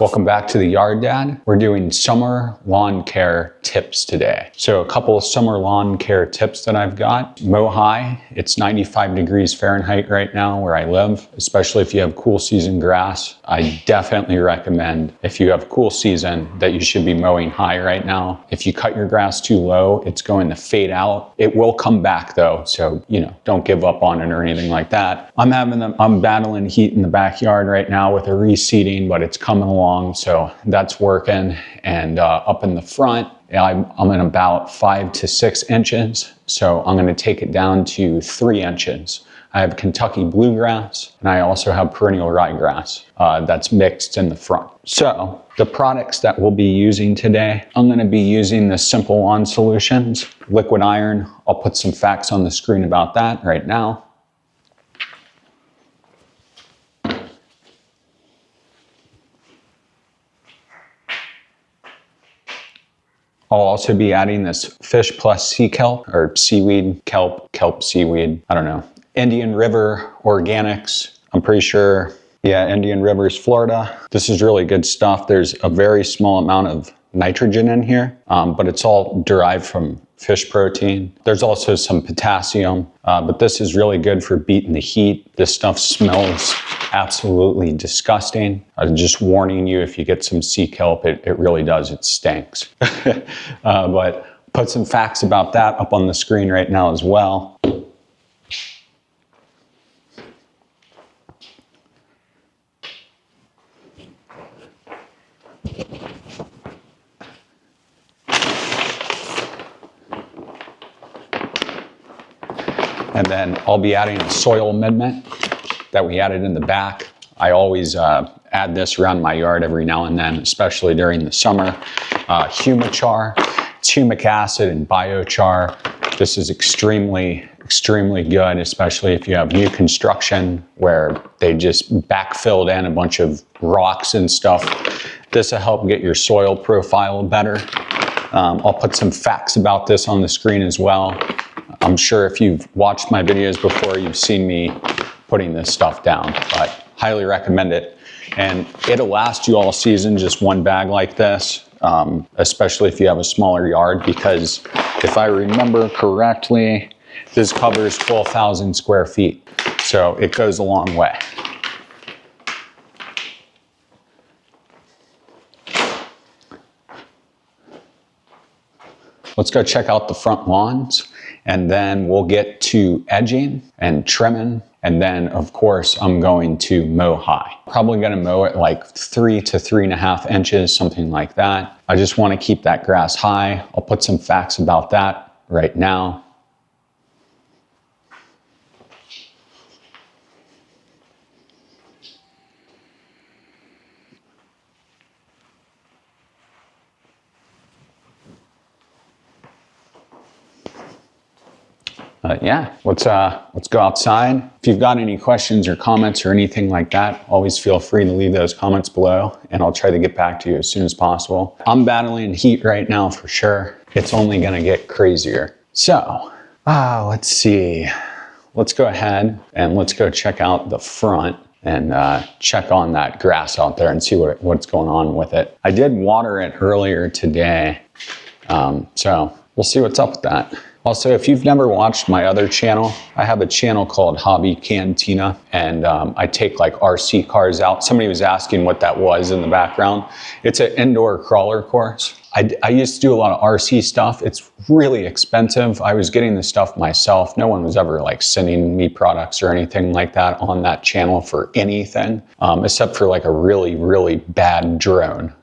Welcome back to the Yard Dad. We're doing summer lawn care tips today. So a couple of summer lawn care tips that I've got. Mow high. It's 95 degrees Fahrenheit right now where I live, especially if you have cool season grass. I definitely recommend, if you have cool season, that you should be mowing high right now. If you cut your grass too low, it's going to fade out. It will come back though, so don't give up on it or anything like that. I'm battling heat in the backyard right now with a reseeding, but it's coming along, so that's working. And up in the front, I'm in about 5 to 6 inches, so I'm going to take it down to 3 inches. I have Kentucky bluegrass, and I also have perennial ryegrass that's mixed in the front. So the products that we'll be using today, I'm going to be using the Simple Lawn Solutions liquid iron. I'll put some facts on the screen about that right now. I'll also be adding this Fish Plus Sea Kelp, or seaweed, kelp seaweed, I don't know. Indian River Organics, I'm pretty sure, yeah, Indian River's Florida. This is really good stuff. There's a very small amount of nitrogen in here, but it's all derived from fish protein. There's also some potassium, but this is really good for beating the heat. This stuff smells absolutely disgusting. I'm just warning you, if you get some sea kelp, it really does, it stinks. But put some facts about that up on the screen right now as well. And then I'll be adding a soil amendment that we added in the back. I always add this around my yard every now and then, especially during the summer. Humichar, it's humic acid and biochar. This is extremely good, especially if you have new construction where they just backfilled in a bunch of rocks and stuff. This will help get your soil profile better. I'll put some facts about this on the screen as well. I'm sure if you've watched my videos before, you've seen me putting this stuff down, but highly recommend it. And it'll last you all season, just one bag like this, especially if you have a smaller yard, because if I remember correctly, this covers 12,000 square feet. So it goes a long way. Let's go check out the front lawns, and then we'll get to edging and trimming. And then of course, I'm going to mow high. Probably gonna mow it like 3 to 3.5 inches, something like that. I just wanna keep that grass high. I'll put some facts about that right now. Yeah, let's go outside. If you've got any questions or comments or anything like that, always feel free to leave those comments below, and I'll try to get back to you as soon as possible. I'm battling heat right now for sure. It's only gonna get crazier. So, let's see. Let's go ahead and let's go check out the front and check on that grass out there and see what's going on with it. I did water it earlier today, so we'll see what's up with that. Also, if you've never watched my other channel, I have a channel called Hobby Cantina, and I take like RC cars out. Somebody was asking what that was in the background. It's an indoor crawler course. I used to do a lot of RC stuff. It's really expensive. I was getting the stuff myself. No one was ever like sending me products or anything like that on that channel for anything, except for like a really bad drone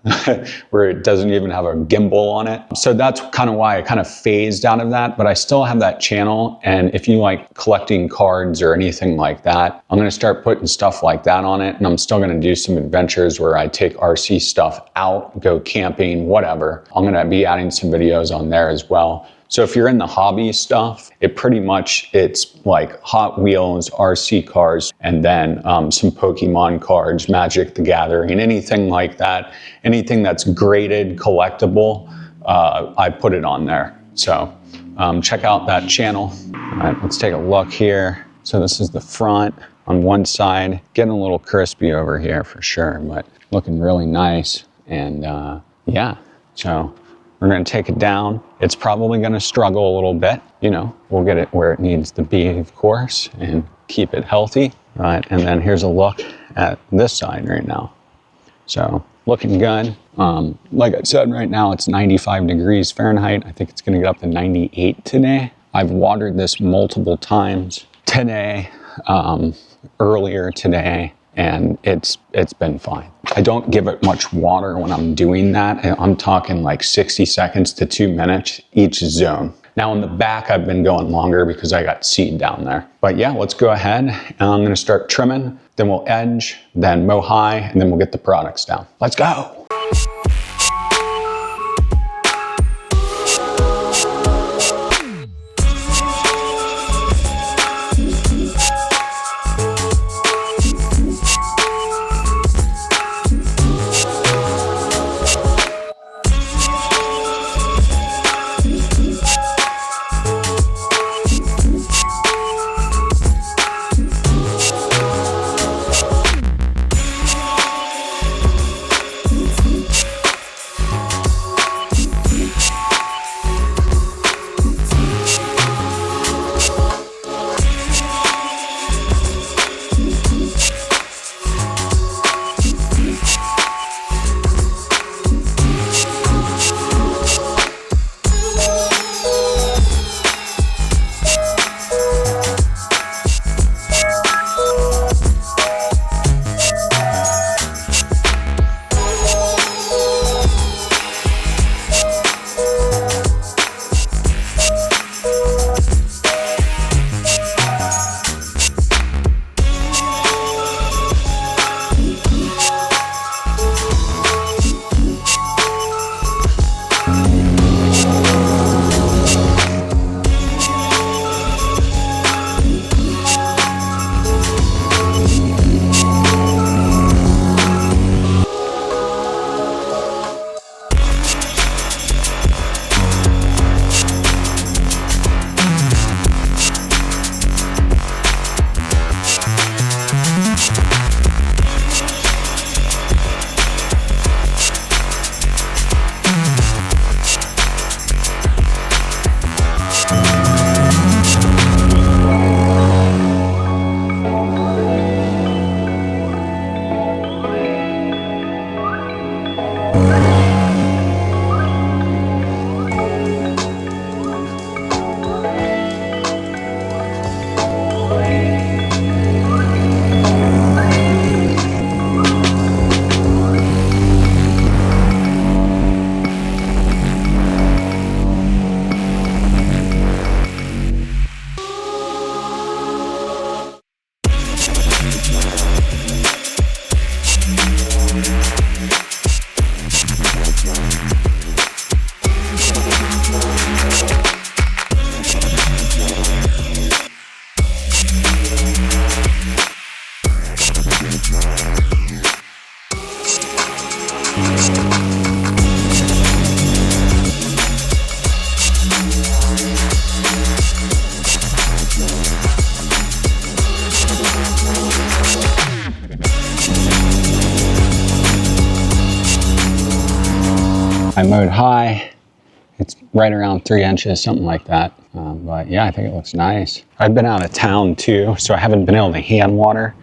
where it doesn't even have a gimbal on it. So that's kind of why I kind of phased out of that, but I still have that channel. And if you like collecting cards or anything like that, I'm going to start putting stuff like that on it. And I'm still going to do some adventures where I take RC stuff out, go camping, whatever. I'm going to be adding some videos on there as well. So if you're in the hobby stuff, it's like Hot Wheels, RC cars, and then some Pokemon cards, Magic the Gathering, anything like that. Anything that's graded, collectible, I put it on there. So check out that channel. All right, let's take a look here. So this is the front. on one side, getting a little crispy over here for sure, but looking really nice. And yeah, so we're gonna take it down. It's probably gonna struggle a little bit, you know, we'll get it where it needs to be, of course, and keep it healthy. Right, and then here's a look at this side right now. So looking good. Like I said, right now it's 95 degrees Fahrenheit. I think it's gonna get up to 98 today. I've watered this multiple times today, earlier today, and it's been fine. I don't give it much water when I'm doing that. I'm talking like 60 seconds to 2 minutes each zone. Now in the back, I've been going longer because I got seed down there. But yeah, let's go ahead and I'm gonna start trimming, then we'll edge, then mow high, and then we'll get the products down. Let's go. I mowed high. It's right around 3 inches, something like that. But yeah, I think it looks nice. I've been out of town too, so I haven't been able to hand water,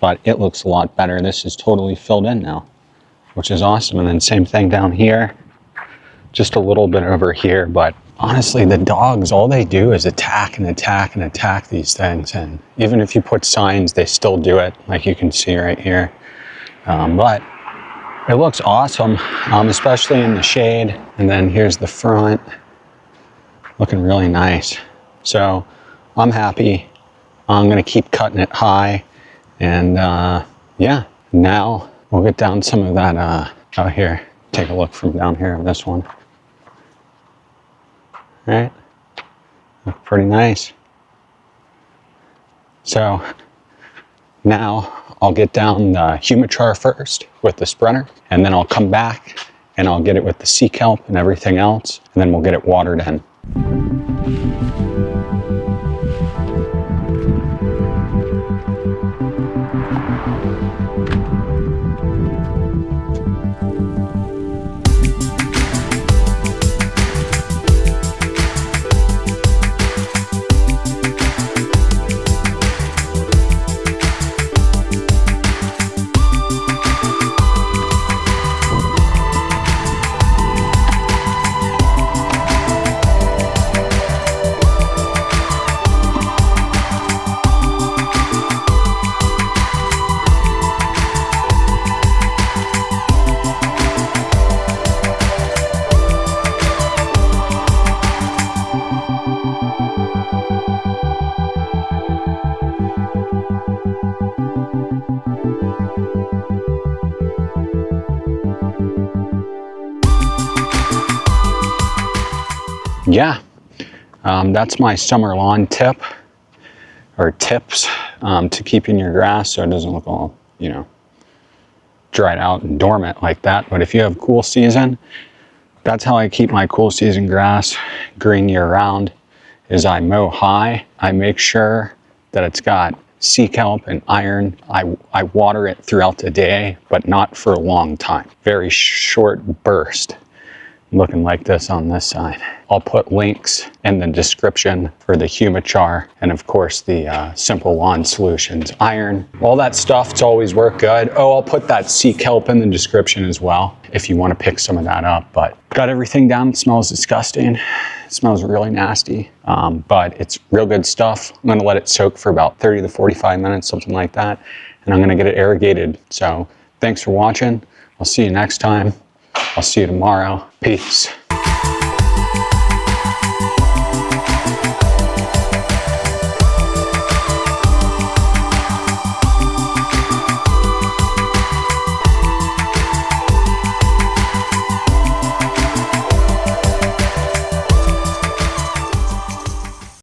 but it looks a lot better. This is totally filled in now, which is awesome. And then same thing down here, just a little bit over here. But honestly, the dogs, all they do is attack and attack and attack these things. And even if you put signs, they still do it, like you can see right here. But it looks awesome, especially in the shade. And then here's the front, looking really nice. So I'm happy. I'm gonna keep cutting it high. And yeah, now we'll get down some of that out here. Take a look from down here of this one. All right, look pretty nice. So now I'll get down the Humichar first with the sprinter, and then I'll come back and I'll get it with the Kelp and everything else, and then we'll get it watered in. yeah, that's my summer lawn tip, or tips, to keeping your grass so it doesn't look all, you know, dried out and dormant like that. But if you have cool season, that's how I keep my cool season grass green year round, is I mow high. I make sure that it's got sea kelp and iron. I water it throughout the day, but not for a long time. Very short burst. Looking like this on this side. I'll put links in the description for the Humichar and of course the simple lawn solutions. Iron, all that stuff, it's always worked good. Oh, I'll put that sea kelp in the description as well if you want to pick some of that up. But got everything down. It smells disgusting. It smells really nasty, but it's real good stuff. I'm going to let it soak for about 30 to 45 minutes, something like that. And I'm going to get it irrigated. So thanks for watching. I'll see you next time. I'll see you tomorrow. Peace.